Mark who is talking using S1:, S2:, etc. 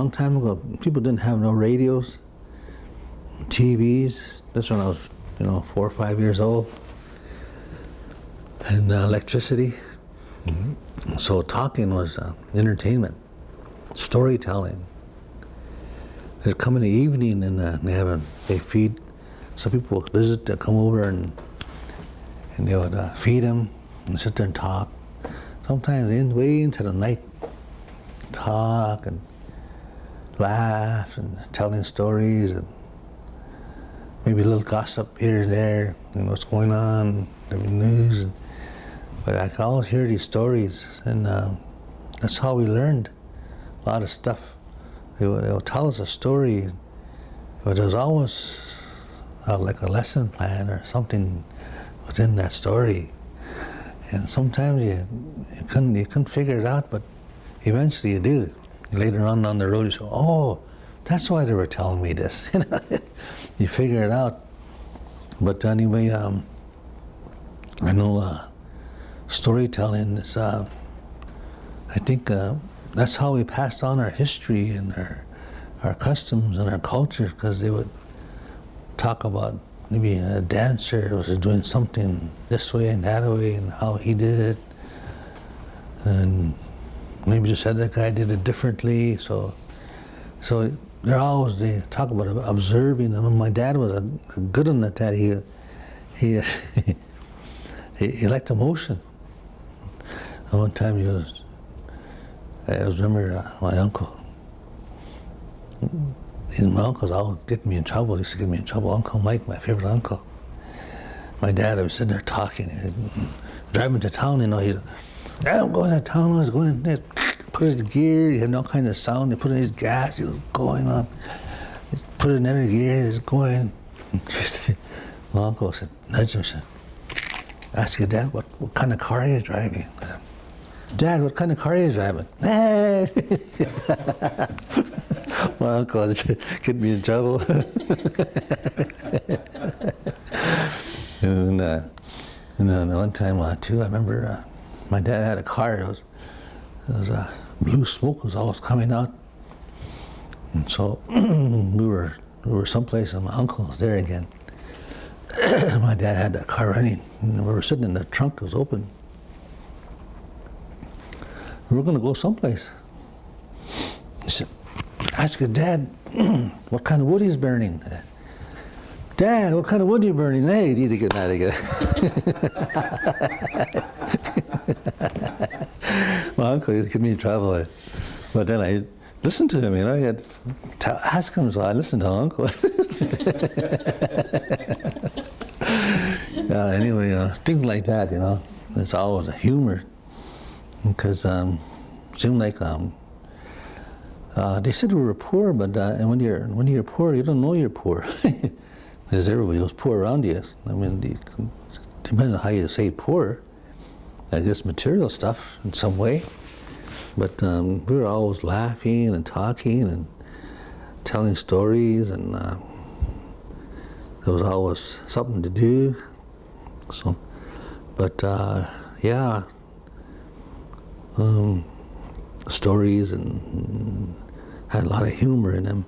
S1: long time ago, people didn't have no radios, TVs. That's when I was, 4 or 5 years old. And electricity. Mm-hmm. So talking was entertainment, storytelling. They'd come in the evening and they feed. Some people would visit, they'd come over and they would feed them and sit there and talk. Sometimes way into the night, talk and laugh and telling stories and maybe a little gossip here and there, what's going on, the news. But I could always hear these stories, and that's how we learned a lot of stuff. They would tell us a story, but there was always like a lesson plan or something within that story. And sometimes you couldn't figure it out, but eventually you do. Later on down the road, you say, "Oh, that's why they were telling me this." You figure it out. But anyway, I know storytelling is, I think that's how we passed on our history and our customs and our culture, because they would talk about maybe a dancer was doing something this way and that way and how he did it. And maybe just said that guy did it differently. So they talk about observing. I mean, my dad was a good one at that. He liked emotion. One time I remember my uncle. My uncles always get me in trouble. He used to get me in trouble. Uncle Mike, my favorite uncle. My dad, I was sitting there talking, driving to town. I'm going to town. I was going to put it in gear. He had all kinds of sound. He put in his gas. He was going on. He put it in another gear. He was going. My uncle said, nudged him, said, "Ask your dad what kind of car he is driving." "Dad, what kind of car are you driving?" My uncle get me in trouble. and one time too, I remember my dad had a car. It was blue smoke was always coming out, and so we were someplace, and my uncle was there again. My dad had that car running, and we were sitting in the trunk. It was open. We were going to go someplace. He said, "Ask your dad what kind of wood he's burning." "Dad, what kind of wood are you burning?" "Hey, it's easy getting out of here." My uncle used to get me in trouble. But then I listened to him, I had to ask him, so I listened to Uncle. Anyway, things like that, it's always a humor. Because it seemed like they said we were poor, but and when you're poor, you don't know you're poor, because everybody was poor around you. I mean, depends on how you say poor. I guess material stuff in some way, but we were always laughing and talking and telling stories, and there was always something to do. So, but yeah. Stories and had a lot of humor in them.